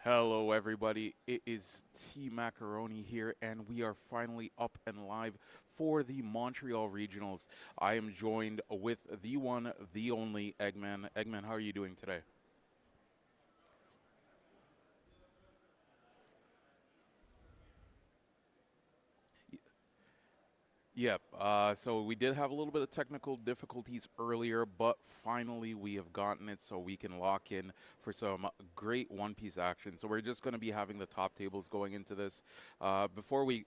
Hello, everybody. It is T Macaroni here, and we are finally up and live for the Montreal Regionals. I am joined with the one, the only Eggman. Eggman, how are you doing today? Yep. So we did have a little bit of technical difficulties earlier, but finally we have gotten it so we can lock in for some great One Piece action. So we're just going to be having the top tables going into this. Before we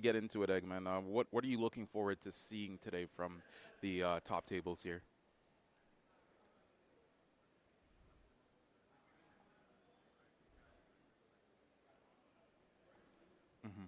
get into it, Eggman, what are you looking forward to seeing today from the top tables here? Mm-hmm.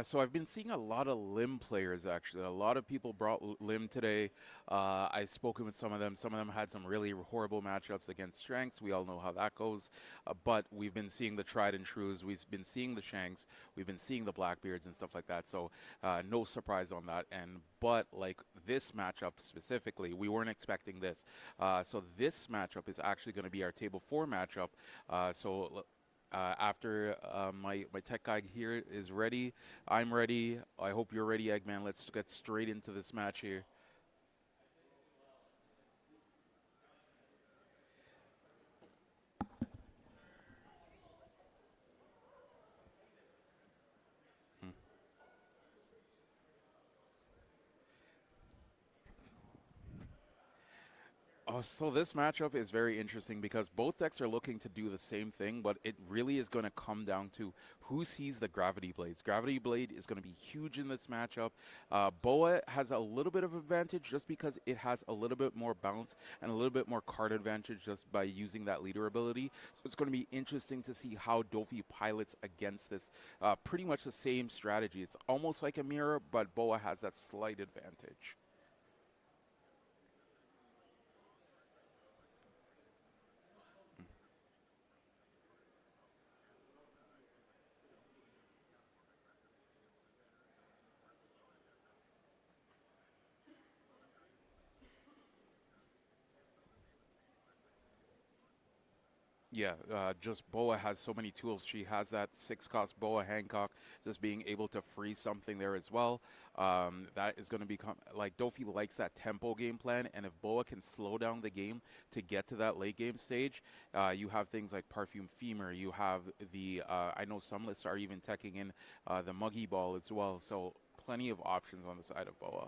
So I've been seeing a lot of limb players actually. A lot of people brought limb today. I've spoken with some of them. Some of them had some really horrible matchups against strengths. We all know how that goes. But we've been seeing the tried and trues. We've been seeing the shanks. We've been seeing the blackbeards and stuff like that. So no surprise on that. But like this matchup specifically, we weren't expecting this. So this matchup is actually going to be our table four matchup. After my tech guy here is ready, I'm ready. I hope you're ready, Eggman. Let's get straight into this match here. Hmm. Oh, so this matchup is very interesting because both decks are looking to do the same thing, but it really is going to come down to who sees the Gravity Blades. Gravity Blade is going to be huge in this matchup. Boa has a little bit of advantage just because it has a little bit more bounce and a little bit more card advantage just by using that leader ability. So it's going to be interesting to see how Dofi pilots against this. Pretty much the same strategy. It's almost like a mirror, but Boa has that slight advantage. Yeah, just Boa has so many tools. She has that six cost Boa Hancock, just being able to free something there as well. That is going to become like Dofi likes that tempo game plan, and if Boa can slow down the game to get to that late game stage, you have things like Perfume Femur. You have I know some lists are even teching in the Muggy Ball as well. So plenty of options on the side of Boa.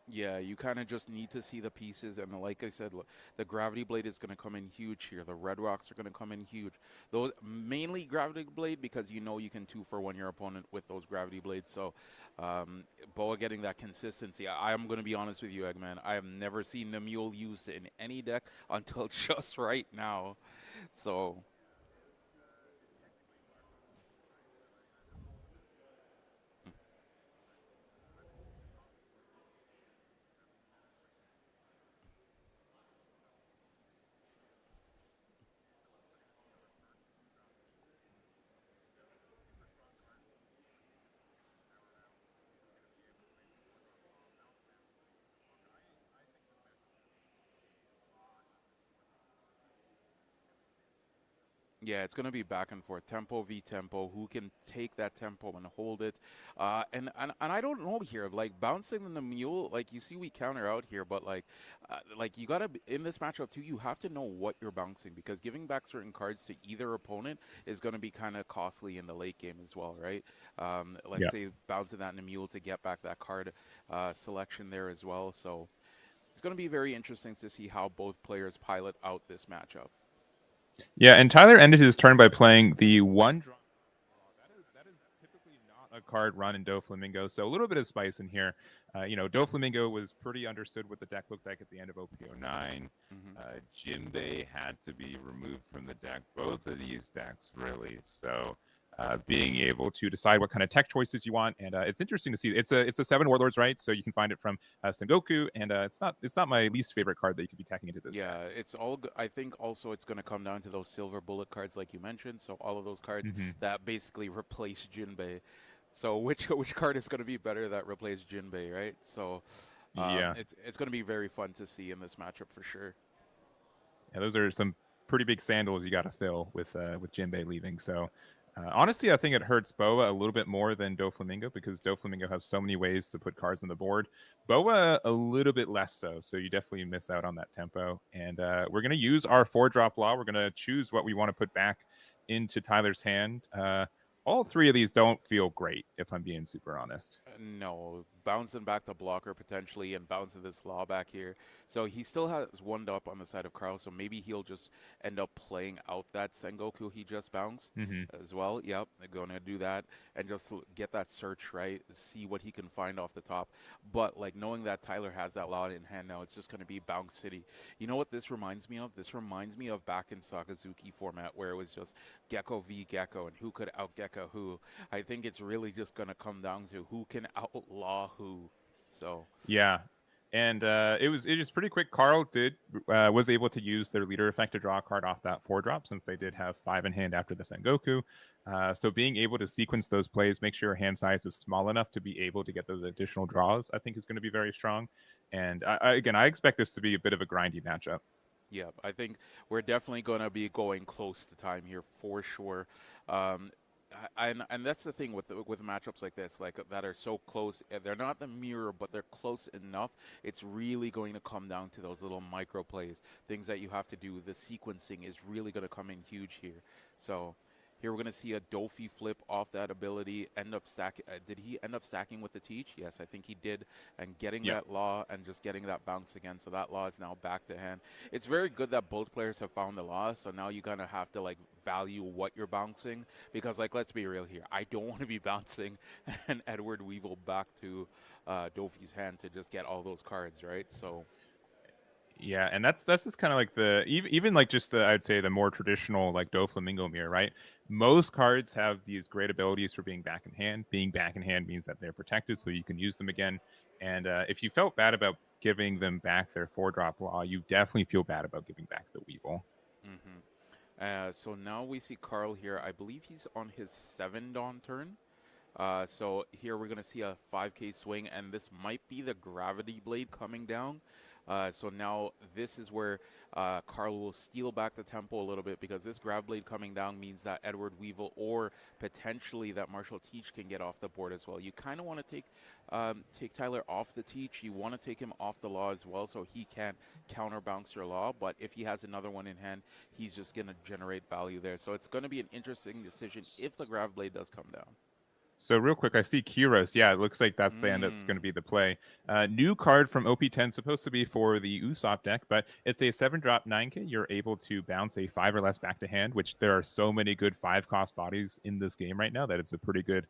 Yeah, you kind of just need to see the pieces, and like I said, the gravity blade is going to come in huge here. The red rocks are going to come in huge. Those mainly gravity blade because you know you can two for one your opponent with those gravity blades. So, Boa getting that consistency. I am going to be honest with you, Eggman. I have never seen the mule used in any deck until just right now. So. Yeah, it's going to be back and forth, tempo v tempo. Who can take that tempo and hold it? And I don't know here. Like bouncing the mule, like you see, we counter out here, but like you gotta in this matchup too. You have to know what you're bouncing because giving back certain cards to either opponent is going to be kind of costly in the late game as well, right? Let's Yeah. say bouncing that in a mule to get back that card selection there as well. So it's going to be very interesting to see how both players pilot out this matchup. Yeah, and Tyler ended his turn by playing the one draw. That is typically not a card run in Doflamingo, so a little bit of spice in here. Doflamingo was pretty understood what the deck looked like at the end of OPO9. Hmm. Jinbei had to be removed from the deck, both of these decks, really. So being able to decide what kind of tech choices you want, and it's interesting to see. It's a 7 Warlords, right? So you can find it from Sengoku, and it's not my least favorite card that you could be teching into this deck. Yeah, it's all. I think also it's going to come down to those silver bullet cards, like you mentioned. So all of those cards Mm-hmm. that basically replace Jinbei. So which which card is going to be better that replace Jinbei, right? So Yeah. it's going to be very fun to see in this matchup for sure. Yeah, those are some pretty big sandals you got to fill with Jinbei leaving. So honestly, I think it hurts Boa a little bit more than Doflamingo because Doflamingo has so many ways to put cards on the board. Boa a little bit less so. So you definitely miss out on that tempo. And we're gonna use our 4-drop law. We're gonna choose what we want to put back into Tyler's hand. All three of these don't feel great, if I'm being super honest. No, bouncing back the blocker potentially and bouncing this law back here. So he still has one up on the side of Carl, so maybe he'll just end up playing out that Sengoku he just bounced Mm-hmm. as well. Yep, going to do that and just get that search right, see what he can find off the top. But like knowing that Tyler has that law in hand now, it's just going to be Bounce City. You know what this reminds me of? This reminds me of back in Sakazuki format where it was just Gecko v Gecko and who could out Gecko who. I think it's really just going to come down to who can outlaw who. So, Yeah, and it was pretty quick. Carl did was able to use their leader effect to draw a card off that 4-drop since they did have 5 in hand after the Sengoku. So being able to sequence those plays, make sure your hand size is small enough to be able to get those additional draws, I think is going to be very strong. And again, I expect this to be a bit of a grindy matchup. yeah, I think we're definitely going to be going close to time here for sure. Um, and that's the thing with matchups like this, like that are so close. They're not the mirror, but they're close enough. It's really going to come down to those little micro plays, things that you have to do. The sequencing is really going to come in huge here. So here we're going to see a Dofi flip off that ability. End up stacking. Did he end up stacking with the teach? Yes, I think he did. And getting Yeah. that law and just getting that bounce again. So that law is now back to hand. It's very good that both players have found the law. So now you kind of have to like value what you're bouncing because like let's be real here. I don't want to be bouncing an Edward Weevil back to Dofi's hand to just get all those cards, right? So Yeah, and that's just kind of like the even like just the, I'd say the more traditional like Doflamingo mirror, right? Most cards have these great abilities for being back in hand. Being back in hand means that they're protected, so you can use them again. And if you felt bad about giving them back their 4-drop law, you definitely feel bad about giving back the Weevil. so now we see Carl here. I believe he's on his 7 Dawn turn. So here we're going to see a 5K swing, and this might be the Gravity Blade coming down. So now this is where Carl will steal back the tempo a little bit because this Grav Blade coming down means that Edward Weevil or potentially that Marshall Teach can get off the board as well. You kind of want to take Tyler off the Teach. You want to take him off the Law as well so he can't counterbounce your Law. But if he has another one in hand, he's just going to generate value there. So it's going to be an interesting decision if the Grav Blade does come down. So real quick, I see Kyros. Yeah, it looks like that's the end. It's going to Mm. be the play. New card from OP10, supposed to be for the Usopp deck, but it's a 7-drop 9K. You're able to bounce a 5 or less back to hand, which there are so many good 5-cost bodies in this game right now that it's a pretty good,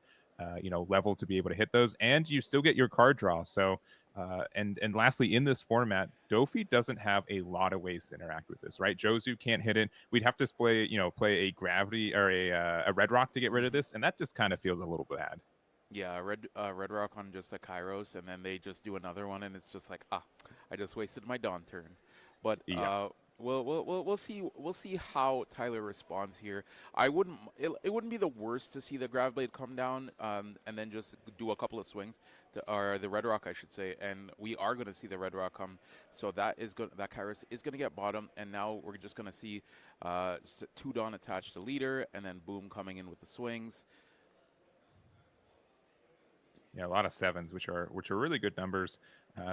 level to be able to hit those, and you still get your card draw. So, and lastly, in this format, Dofi doesn't have a lot of ways to interact with this, right? Jozu can't hit it. We'd have to play a gravity or a Red Rock to get rid of Hmm. this, and that just kind of feels a little bad. Yeah, Red Rock on just a Kairos, and then they just do another one, and it's just like, I just wasted my Dawn turn. But Yeah. We'll see. We'll see how Tyler responds here. I wouldn't. It wouldn't be the worst to see the Grav Blade come down, and then just do a couple of swings, or the Red Rock, I should say. And we are going to see the Red Rock come. So that is good. That Kairos is going to get bottom, and now we're just going to see two Dawn attached to leader, and then Boom coming in with the swings. Yeah, a lot of sevens, which are really good numbers.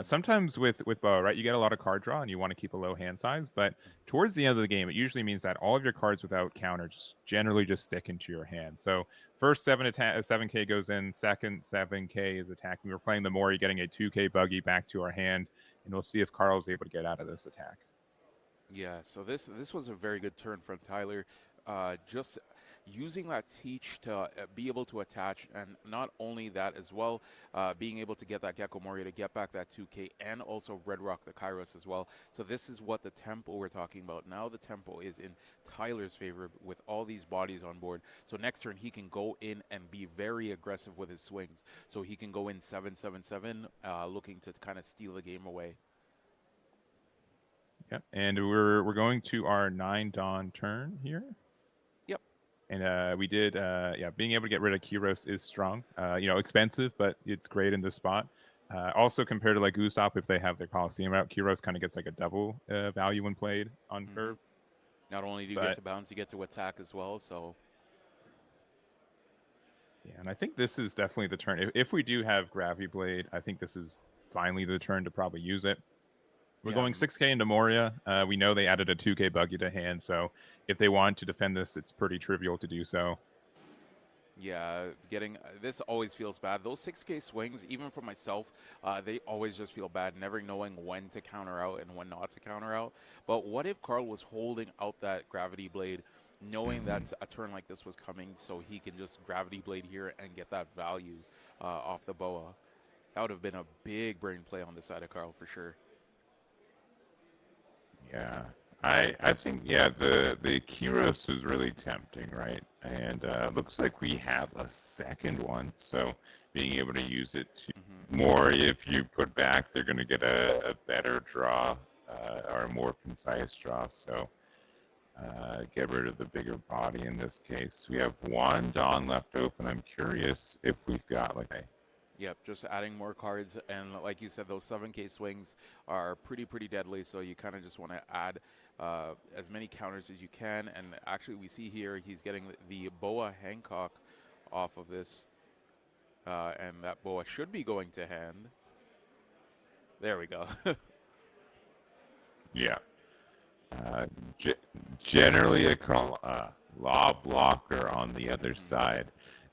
Sometimes with Boa, right, you get a lot of card draw and you want to keep a low hand size, but towards the end of the game, it usually means that all of your cards without counter just generally just stick into your hand. So first 7K goes in, second 7K is attacking. We were playing the Mori, getting a 2K buggy back to our hand, and we'll see if Carl's able to get out of this attack. Yeah, so this was a very good turn from Tyler. Just using that teach to be able to attach, and not only that as well, being able to get that Gecko Moria to get back that 2K, and also Red Rock the Kairos as well. So this is what the tempo we're talking about. Now the tempo is in Tyler's favor with all these bodies on board. So next turn he can go in and be very aggressive with his swings. So he can go in 7-7-7, looking to kind of steal the game away. Yep, and we're going to our 9 Dawn turn here. Yep. And we did, being able to get rid of Kyros is strong. Expensive, but it's great in this spot. Also, compared to like Usopp, if they have their Coliseum out, Kyros kind of gets like a double value when played on curve. Not only do you get to bounce, you get to attack as well. So, yeah, and I think this is definitely the turn. If we do have Gravity Blade, I think this is finally the turn to probably use it. We're going 6K into Moria. We know they added a 2K buggy to hand, so if they want to defend this, it's pretty trivial to do so. Yeah, getting this always feels bad. Those 6K swings, even for myself, they always just feel bad, never knowing when to counter out and when not to counter out. But what if Carl was holding out that Gravity Blade, knowing that a turn like this was coming, so he can just Gravity Blade here and get that value off the Boa? That would have been a big brain play on the side of Carl for sure. Yeah, I think the Kyros was really tempting, right? And looks like we have a second one, so being able to use it to more if you put back, they're going to get a better draw or a more concise draw. So get rid of the bigger body in this case. We have one Dawn left open. I'm curious if we've got like a. Yep, just adding more cards, and like you said, those 7K swings are pretty deadly, so you kind of just want to add as many counters as you can, and actually we see here he's getting the Boa Hancock off of this, and that Boa should be going to hand. There we go. Yeah. Generally, a law blocker on the other side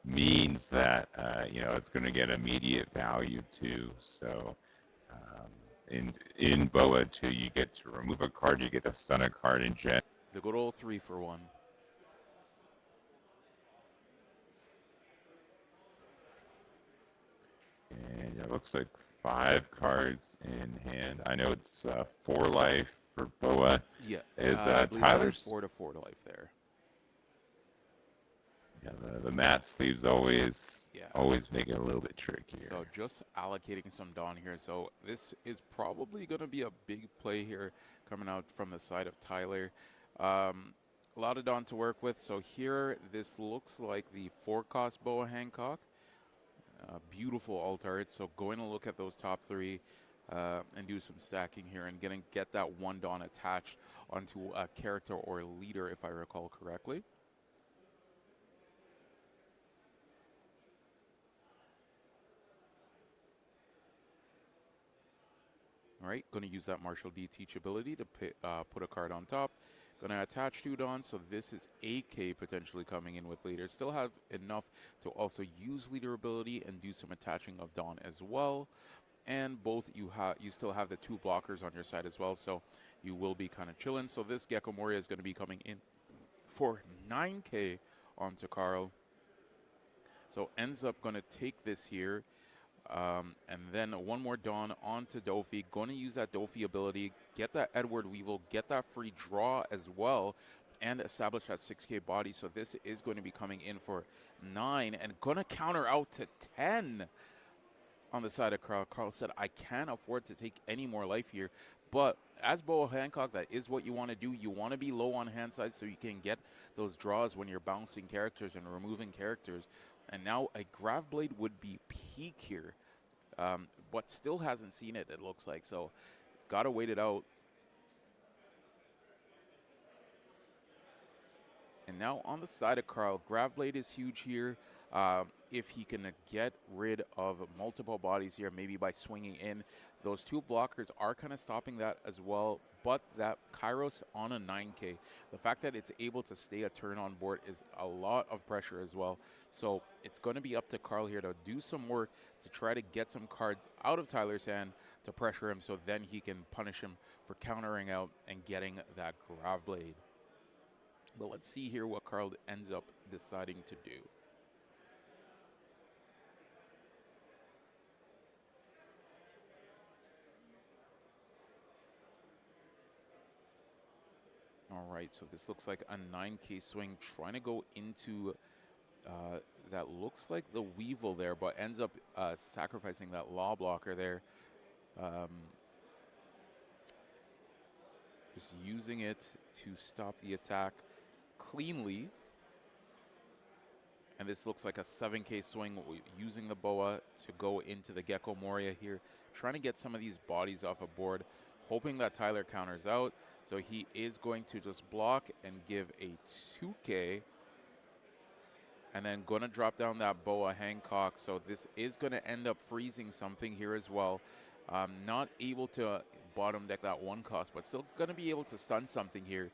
means that it's going to get immediate value too. So in Boa too, you get to remove a card, you get to stun a card in Gen. The good old 3-for-1. And it looks like 5 cards in hand. I know it's 4 life for Boa. Yeah, is Tyler's 4 life there. Yeah, the mat sleeves always make it a little bit trickier. So just allocating some Dawn here. So this is probably going to be a big play here coming out from the side of Tyler. A lot of Dawn to work with. So here, this looks like the 4-cost Boa Hancock. Beautiful alt art. So going to look at those top 3 and do some stacking here and get that 1 Dawn attached onto a character or leader, if I recall correctly. All right, going to use that Marshall D teachability to put a card on top. Going to attach 2 Dawn, so this is 8K potentially coming in with leader. Still have enough to also use leader ability and do some attaching of Dawn as well. And both you still have the 2 blockers on your side as well, so you will be kind of chilling. So this Gecko Moria is going to be coming in for 9K onto Carl. So ends up going to take this here. And then 1 more Dawn onto Dofi. Going to use that Dofi ability, get that Edward Weevil, get that free draw as well, and establish that 6K body. So this is going to be coming in for 9 and going to counter out to 10 on the side of Carl. Carl said, I can't afford to take any more life here, But as Boa Hancock, that is what you want to do. You want to be low on hand side so you can get those draws when you're bouncing characters and removing characters. And now a Grav Blade would be peak here, but still hasn't seen it, it looks like. So got to wait it out. And now on the side of Carl, Grav Blade is huge here. If he can get rid of multiple bodies here, maybe by swinging in. Those two blockers are kind of stopping that as well. But that Kairos on a 9K, the fact that it's able to stay a turn on board is a lot of pressure as well. So it's going to be up to Carl here to do some work to try to get some cards out of Tyler's hand to pressure him so then he can punish him for countering out and getting that Grav Blade. But let's see here what Carl ends up deciding to do. All right, so this looks like a 9K swing, trying to go into that looks like the Weevil there, but ends up sacrificing that Law Blocker there. Just using it to stop the attack cleanly. And this looks like a 7K swing using the Boa to go into the Gecko Moria here, trying to get some of these bodies off a board, hoping that Tyler counters out. So he is going to just block and give a 2K. And then going to drop down that Boa Hancock. So this is going to end up freezing something here as well. Not able to bottom deck that 1 cost, but still going to be able to stun something here.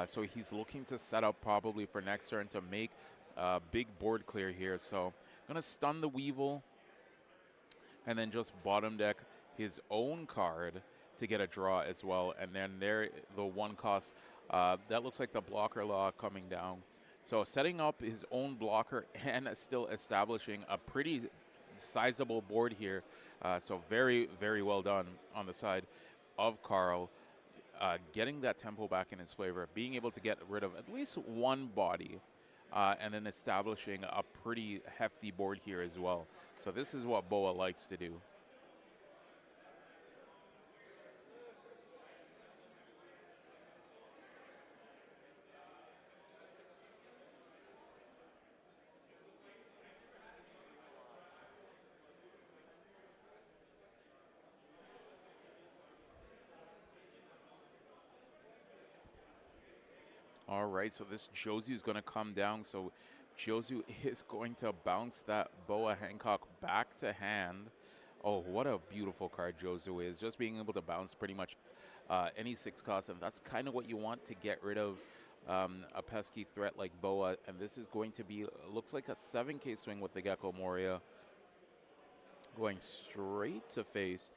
So he's looking to set up probably for next turn to make a big board clear here. So going to stun the Weevil and then just bottom deck his own card to get a draw as well. And then there, the 1 cost, that looks like the blocker law coming down. So setting up his own blocker and still establishing a pretty sizable board here. So very, very well done on the side of Carl. Getting that tempo back in his favor, being able to get rid of at least 1 body, and then establishing a pretty hefty board here as well. So this is what Boa likes to do. All right, so this Josu is going to come down. So Josu is going to bounce that Boa Hancock back to hand. Oh, what a beautiful card Josu is. Just being able to bounce pretty much any 6 cost, and that's kind of what you want to get rid of a pesky threat like Boa. And this is going to be, looks like a 7K swing with the Gecko Moria. Going straight to face.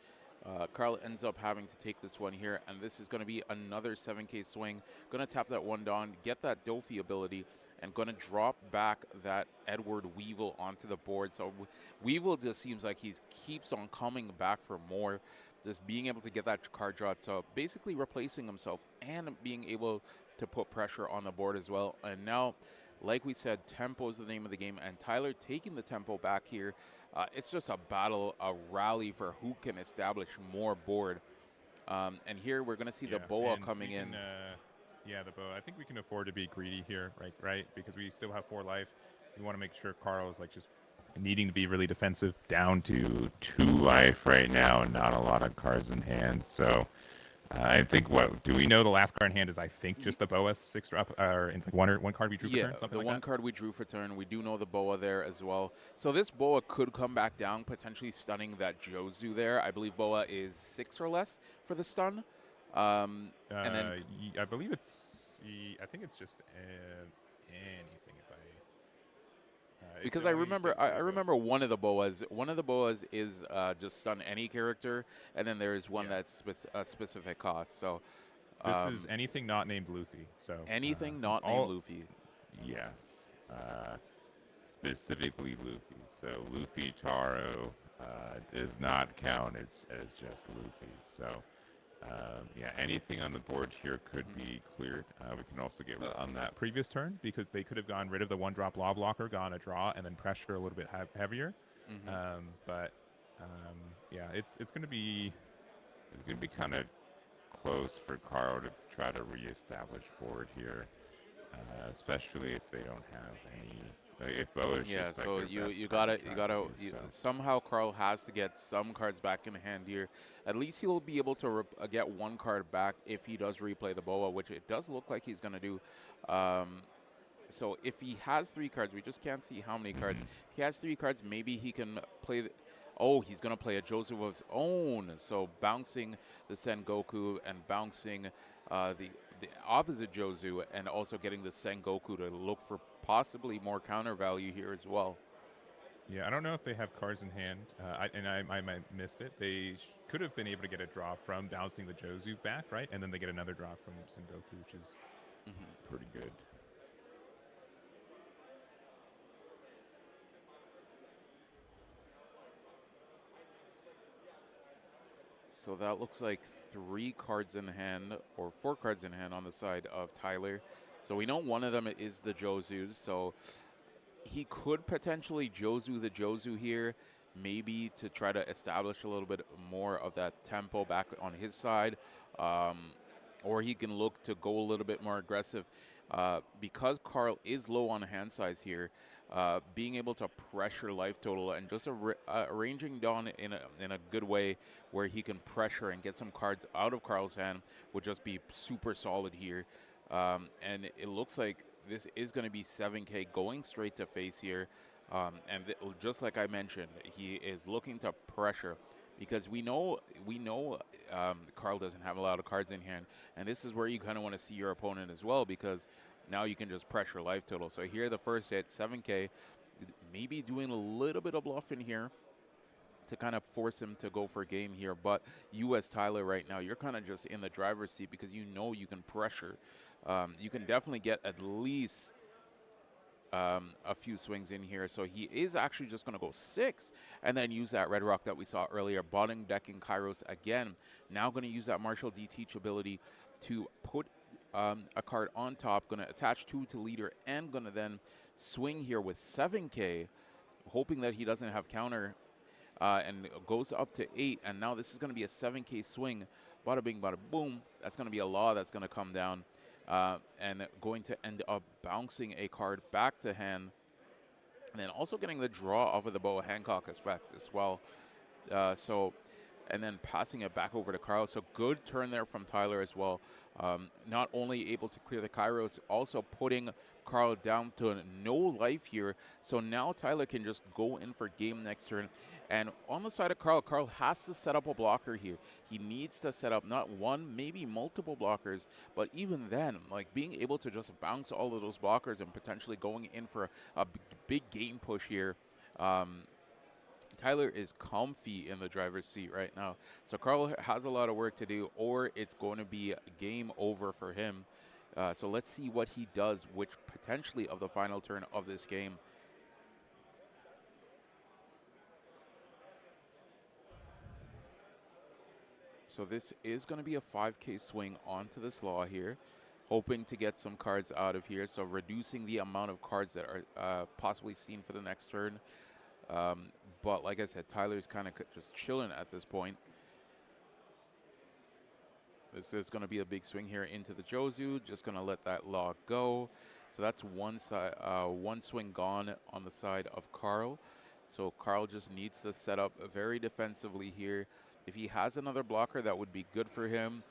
Carl ends up having to take this one here, and this is going to be another 7K swing. Going to tap that 1 down, get that Dofi ability, and going to drop back that Edward Weevil onto the board. So Weevil just seems like he keeps on coming back for more, just being able to get that card draw. So basically replacing himself and being able to put pressure on the board as well. And now, like we said, tempo is the name of the game, and Tyler taking the tempo back here. It's just a battle, a rally for who can establish more board. And here we're going to see the Boa coming in. Yeah, the Boa. I think we can afford to be greedy here, right? Because we still have 4 life. We want to make sure Carl is like just needing to be really defensive. Down to 2 life right now, and not a lot of cards in hand. So I think do we know the last card in hand is, I think, just the Boa 6 drop, or in like one card we drew for turn? Yeah, the one card we drew for turn. We do know the Boa there as well. So this Boa could come back down, potentially stunning that Josu there. I believe Boa is 6 or less for the stun. And then I believe I think it's just anything. Because I remember one of the Boas. One of the Boas is just stun any character, and then there is one that's a specific cost. So this is anything not named Luffy. So anything not named Luffy. Yes, specifically Luffy. So Luffy Taro does not count as just Luffy. So yeah, anything on the board here could be cleared. We can also get on that previous turn, because they could have gone rid of the 1-drop Law Blocker, gone a draw, and then pressure a little bit heavier. Mm-hmm. Yeah, it's going to be kind of close for Carl to try to reestablish board here, especially if they don't have any. Like if Bo is Yeah, just like so their you best you card gotta to you try gotta to you, use, so. somehow Carl has to get some cards back in hand here. At least he'll be able to get one card back if he does replay the Boa, which it does look like he's gonna do. So if he has 3 cards, we just can't see how many cards. If he has 3 cards, maybe he can play. Oh, he's gonna play a Joseph of his own. So bouncing the Sengoku and bouncing the opposite Jozu, and also getting the Sengoku to look for possibly more counter value here as well. Yeah, I don't know if they have cards in hand, I might missed it. They could have been able to get a draw from bouncing the Jozu back, right? And then they get another draw from Sengoku, which is Pretty good. So that looks like 3 cards in hand, or 4 cards in hand on the side of Tyler. So we know one of them is the Jozus, so he could potentially Jozu the Jozu here, maybe to try to establish a little bit more of that tempo back on his side. Or he can look to go a little bit more aggressive. Because Carl is low on hand size here, being able to pressure life total and just arranging Dawn in a good way where he can pressure and get some cards out of Carl's hand would just be super solid here. And it looks like this is going to be 7K going straight to face here. And just like I mentioned, he is looking to pressure because we know Carl doesn't have a lot of cards in hand. And this is where you kind of want to see your opponent as well, because now you can just pressure life total. So here the first hit, 7K, maybe doing a little bit of bluff in here to kind of force him to go for game here. But you as Tyler right now, you're kind of just in the driver's seat because you know you can pressure. You can definitely get at least a few swings in here. So he is actually just going to go 6 and then use that red rock that we saw earlier, bottom decking Kairos again. Now going to use that Martial D Teach ability to put a card on top, going to attach 2 to leader, and going to then swing here with 7K, hoping that he doesn't have counter, and goes up to 8. And now this is going to be a 7K swing. Bada bing, bada boom. That's going to be a law that's going to come down. And going to end up bouncing a card back to hand, and then also getting the draw off of the Boa Hancock effect as well. And then passing it back over to Carl. So good turn there from Tyler as well. Not only able to clear the Kairos, also putting Carl down to no life here. So now Tyler can just go in for game next turn. And on the side of Carl, Carl has to set up a blocker here. He needs to set up not one, maybe multiple blockers. But even then, like being able to just bounce all of those blockers and potentially going in for a big game push here. Tyler is comfy in the driver's seat right now. So Carl has a lot of work to do, or it's going to be game over for him. So let's see what he does, which potentially of the final turn of this game. So this is going to be a 5K swing onto this law here, hoping to get some cards out of here. So reducing the amount of cards that are possibly seen for the next turn. But like I said, Tyler's kind of just chilling at this point. This is going to be a big swing here into the Jozu. Just going to let that law go. So that's one side, one swing gone on the side of Carl. So Carl just needs to set up very defensively here. If he has another blocker, that would be good for him.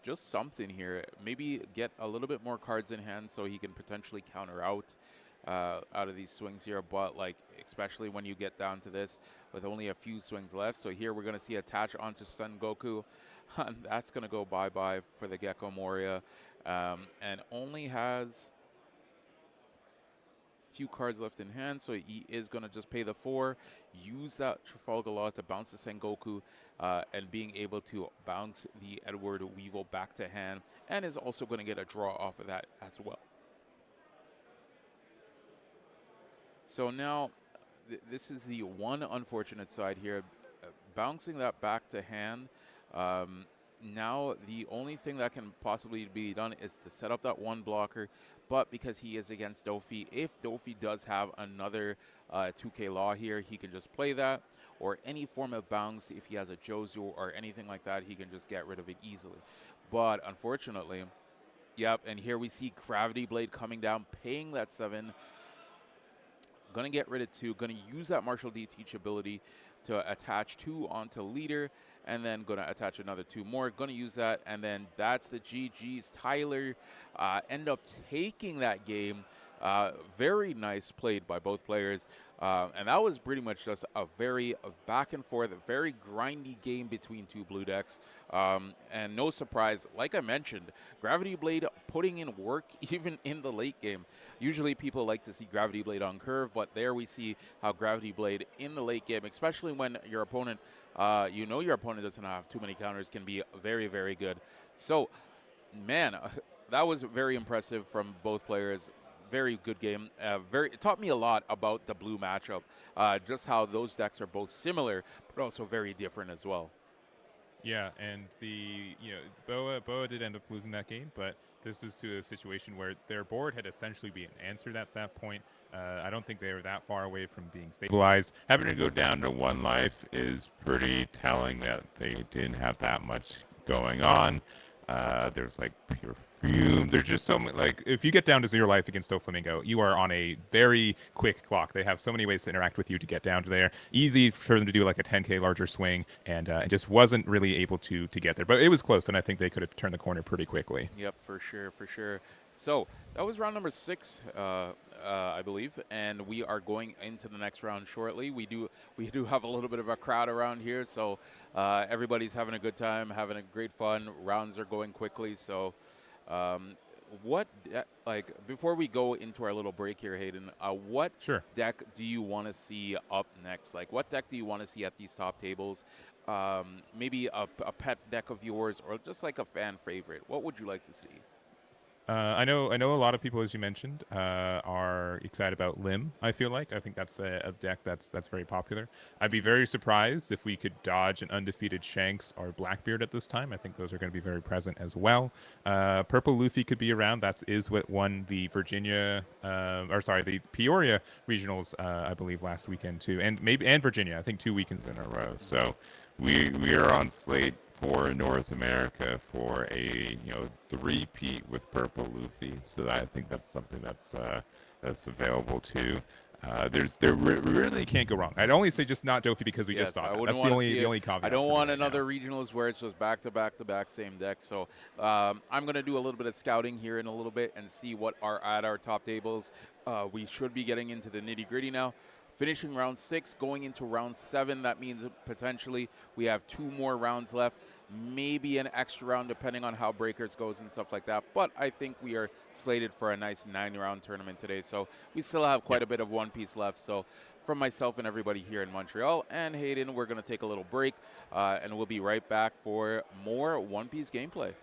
Just something here. Maybe get a little bit more cards in hand so he can potentially counter out of these swings here. But like, especially when you get down to this with only a few swings left. So here we're going to see attach onto Son Goku. And that's going to go bye-bye for the Gecko Moria. And only has few cards left in hand, so he is going to just pay the 4, use that Trafalgar Law to bounce the Sengoku, and being able to bounce the Edward Weevil back to hand, and is also going to get a draw off of that as well. So now, this is the one unfortunate side here. Bouncing that back to hand now the only thing that can possibly be done is to set up that one blocker. But because he is against Dofi, if Dofi does have another 2K Law here, he can just play that. Or any form of bounce, if he has a Jozu or anything like that, he can just get rid of it easily. But unfortunately, yep, and here we see Gravity Blade coming down, paying that 7. Going to get rid of 2. Going to use that Martial D teachability to attach 2 onto leader, and then going to attach another 2 more. Going to use that, and then that's the GG's. Tyler end up taking that game. Very nice played by both players. And that was pretty much just a very back and forth, a very grindy game between two blue decks. And no surprise, like I mentioned, Gravity Blade putting in work even in the late game. Usually people like to see Gravity Blade on curve, but there we see how Gravity Blade in the late game, especially when your opponent, your opponent doesn't have too many counters, can be very, very good. So, man, that was very impressive from both players. Very good game. It taught me a lot about the blue matchup, just how those decks are both similar, but also very different as well. Yeah, and Boa did end up losing that game, but this was to a situation where their board had essentially been answered at that point. I don't think they were that far away from being stabilized. Having to go down to 1 life is pretty telling that they didn't have that much going on. There's like perfume. There's just so many, like, If you get down to 0 life against Doflamingo, you are on a very quick clock. They have so many ways to interact with you to get down to there. Easy for them to do like a 10k larger swing, and it just wasn't really able to get there. But it was close, and I think they could have turned the corner pretty quickly. Yep, for sure, for sure. So that was round number 6, I believe, and we are going into the next round shortly. We do have a little bit of a crowd around here, so everybody's having a good time, having a great fun. Rounds are going quickly, so before we go into our little break here, Hayden, what deck do you want to see up next? Like, what deck do you want to see at these top tables? Maybe a pet deck of yours, or just like a fan favorite. What would you like to see? I know a lot of people, as you mentioned, are excited about Lim. I think that's a deck that's very popular. I'd be very surprised if we could dodge an undefeated Shanks or Blackbeard at this time. I think those are going to be very present as well. Purple Luffy could be around. That is what won the the Peoria regionals, I believe, last weekend too, and Virginia. I think 2 weekends in a row. So we are on slate for North America for a three-peat with Purple Luffy, so I think that's something that's available too. Really can't go wrong. I'd only say just not Dofi because we just saw it. That's the only caveat. I don't want another regionals where it's just back to back same deck. So I'm gonna do a little bit of scouting here in a little bit and see what are at our top tables. We should be getting into the nitty-gritty now. Finishing round 6, going into round 7. That means potentially we have 2 more rounds left, maybe an extra round depending on how Breakers goes and stuff like that. But I think we are slated for a nice 9-round tournament today. So we still have quite a bit of One Piece left. So from myself and everybody here in Montreal and Hayden, we're going to take a little break, and we'll be right back for more One Piece gameplay.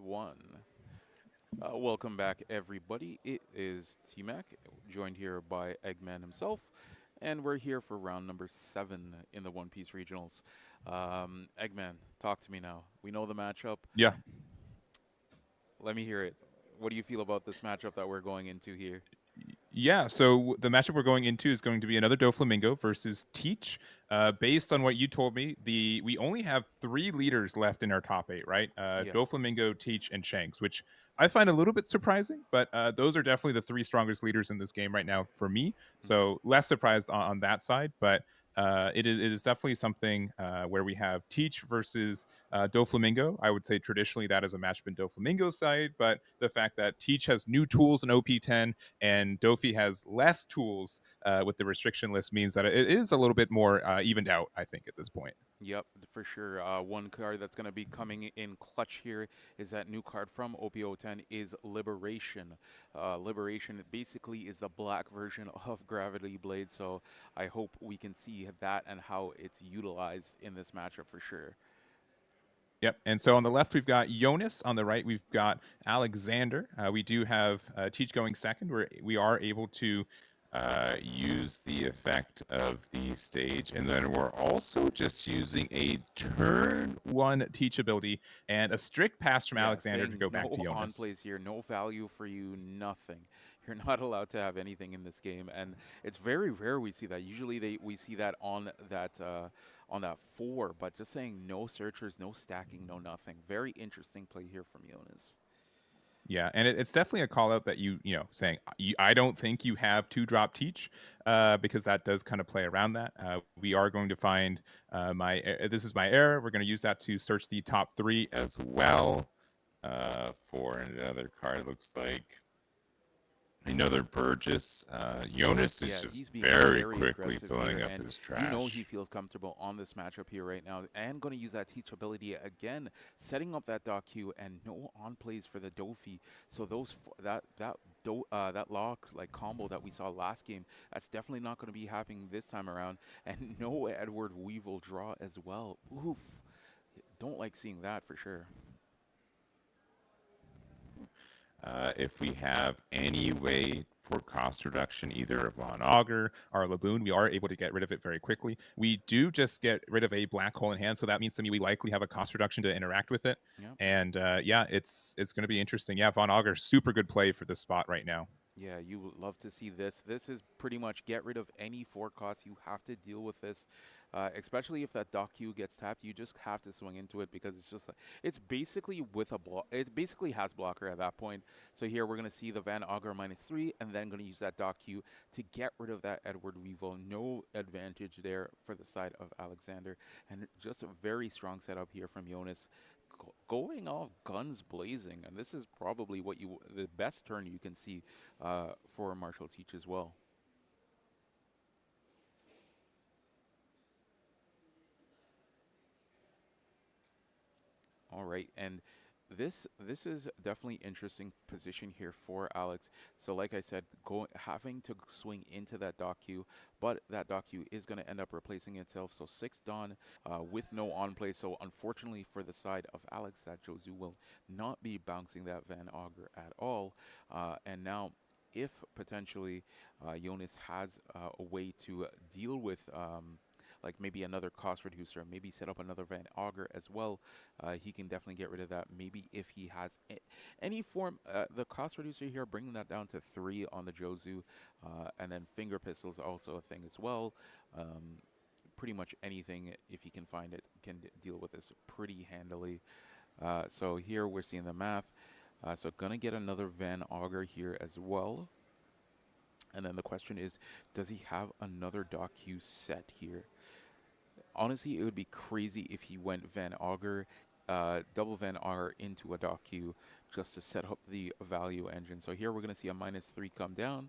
1. Welcome back, everybody. It is T-Mac, joined here by Eggman himself, and we're here for round number 7 in the One Piece Regionals. Eggman, talk to me now. We know the matchup. Yeah. Let me hear it. What do you feel about this matchup that we're going into here? Yeah, so the matchup we're going into is going to be another Doflamingo versus Teach. Based on what you told me, we only have 3 leaders left in our top 8, right? Yeah. Doflamingo, Teach, and Shanks, which I find a little bit surprising, but those are definitely the 3 strongest leaders in this game right now for me. So less surprised on that side, but it is definitely something where we have Teach versus Doflamingo. I would say traditionally that is a matchup in Doflamingo's side, but the fact that Teach has new tools in OP10 and Dofi has less tools with the restriction list means that it is a little bit more evened out, I think, at this point. Yep, for sure. One card that's going to be coming in clutch here is that new card from OPO10 is Liberation. Liberation basically is the black version of Gravity Blade, so I hope we can see that and how it's utilized in this matchup for sure. Yep. And so on the left, we've got Jonas. On the right, we've got Alexander. We do have Teach going second, where we are able to use the effect of the stage, and then we're also just using a turn 1 Teach ability and a strict pass from Alexander to go back to No on Jonas. plays here, no value for you, nothing. You're not allowed to have anything in this game, and it's very rare we see that. Usually we see that on that 4, but just saying no searchers, no stacking, no nothing. Very interesting play here from Jonas. Yeah, and it's definitely a call out that saying I don't think you have 2-drop Teach because that does kind of play around that. We are going to find this is my error. We're going to use that to search the top 3 as well for another card. Looks like another Burgess. Jonas is just very quickly filling up his trash. You know he feels comfortable on this matchup here right now, and going to use that Teach ability again, setting up that dock queue and no on plays for the Dofi. So that lock like combo that we saw last game, that's definitely not going to be happening this time around, and no Edward Weevil draw as well. Oof, don't like seeing that for sure. If we have any way for cost reduction, either of Von Augur or Laboon, we are able to get rid of it very quickly. We do just get rid of a black hole in hand, so that means to me we likely have a cost reduction to interact with it. Yep. And yeah, it's going to be interesting. Yeah, Von Augur, super good play for this spot right now. Yeah, you would love to see this. This is pretty much get rid of any 4 costs. You have to deal with this, especially if that dock queue gets tapped. You just have to swing into it because it's just like, it's basically with a block. It basically has blocker at that point. So here we're going to see the Van Augur -3 and then going to use that dock queue to get rid of that Edward Weevil. No advantage there for the side of Alexander, and just a very strong setup here from Jonas. Going off guns blazing, and this is probably the best turn you can see for Martial Teach as well. All right, and this is definitely interesting position here for Alex. So like I said, having to swing into that dock queue, but that dock queue is going to end up replacing itself. So 6 Dawn with no on play. So unfortunately for the side of Alex, that Jozu will not be bouncing that Van Augur at all. And now if potentially Jonas has a way to deal with like maybe another cost reducer, maybe set up another Van Augur as well, he can definitely get rid of that. Maybe if he has any form, the cost reducer here, bringing that down to 3 on the Jozu, and then finger pistols also a thing as well. Pretty much anything, if he can find it, can deal with this pretty handily. So here we're seeing the math. So gonna get another Van Augur here as well. And then the question is, does he have another dock queue set here? Honestly, it would be crazy if he went Van Augur, double Van Augur into a dock queue just to set up the value engine. So here we're going to see a -3 come down.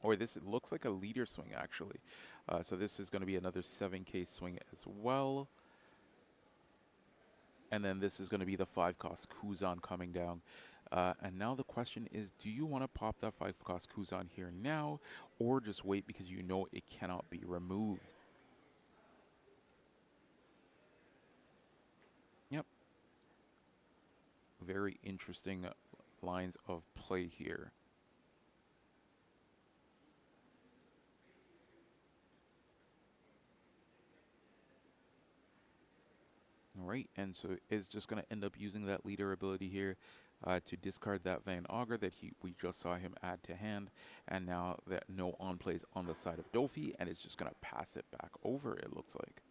Or this looks like a leader swing, actually. So this is going to be another 7K swing as well. And then this is going to be the 5-cost Kuzan coming down. And now the question is, do you want to pop that 5-cost Kuzan here now, or just wait because you know it cannot be removed? very interesting lines of play here. All right, and so is just going to end up using that leader ability here to discard that Van Augur that we just saw him add to hand, and now that no on plays on the side of Dofi, and it's just going to pass it back over, it looks like.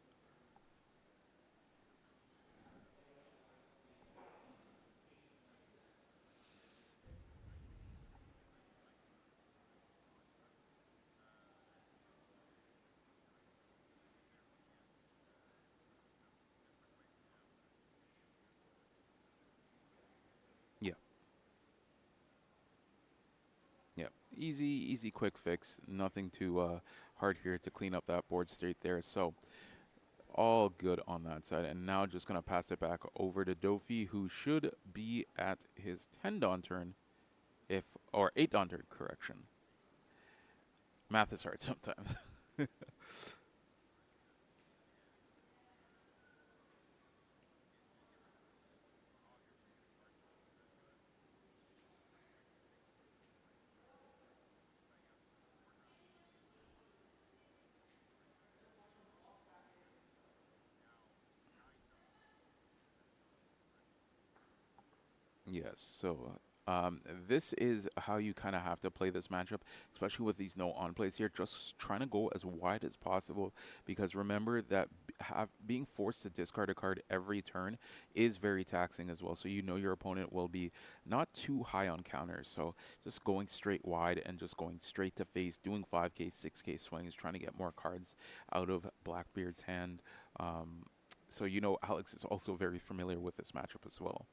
Yeah. Yeah, easy, quick fix. Nothing too hard here to clean up that board state there. So all good on that side. And now just going to pass it back over to Dofi, who should be at his 10 Dawn turn, or 8 Dawn turn, correction. Math is hard sometimes. Yes, so this is how you kind of have to play this matchup, especially with these no on plays here. Just trying to go as wide as possible because remember that being forced to discard a card every turn is very taxing as well. So you know your opponent will be not too high on counters. So just going straight wide and just going straight to face, doing 5K, 6K swings, trying to get more cards out of Blackbeard's hand. So you know Alex is also very familiar with this matchup as well.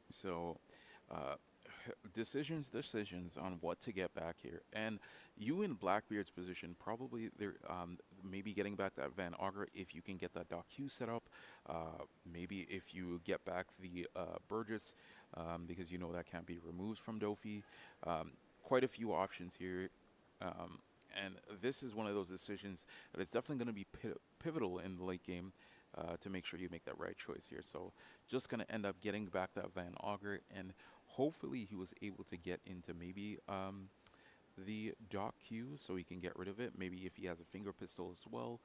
So, uh, decisions on what to get back here. And you in Blackbeard's position, probably there, maybe getting back that Van Augur if you can get that Doc Q set up. Maybe if you get back the Burgess, because you know that can't be removed from Dofi. Quite a few options here. Um, and this is one of those decisions that is definitely going to be pivotal in the late game to make sure you make that right choice here. So just going to end up getting back that Van Augur, and hopefully he was able to get into maybe the Doc Q so he can get rid of it. Maybe if he has a finger pistol as well,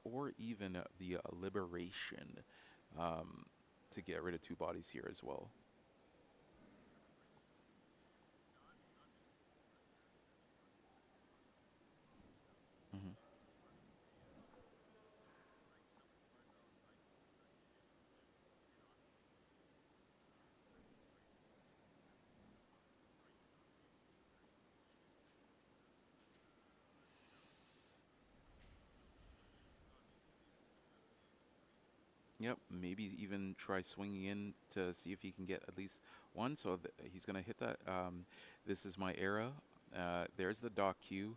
or even the Liberation to get rid of two bodies here as well. Mm-hmm. Yep, maybe even try swinging in to see if he can get at least one. So he's going to hit that. This is my era. There's the Doc Q.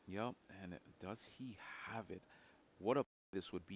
Yep, and does he have it? What a this would be.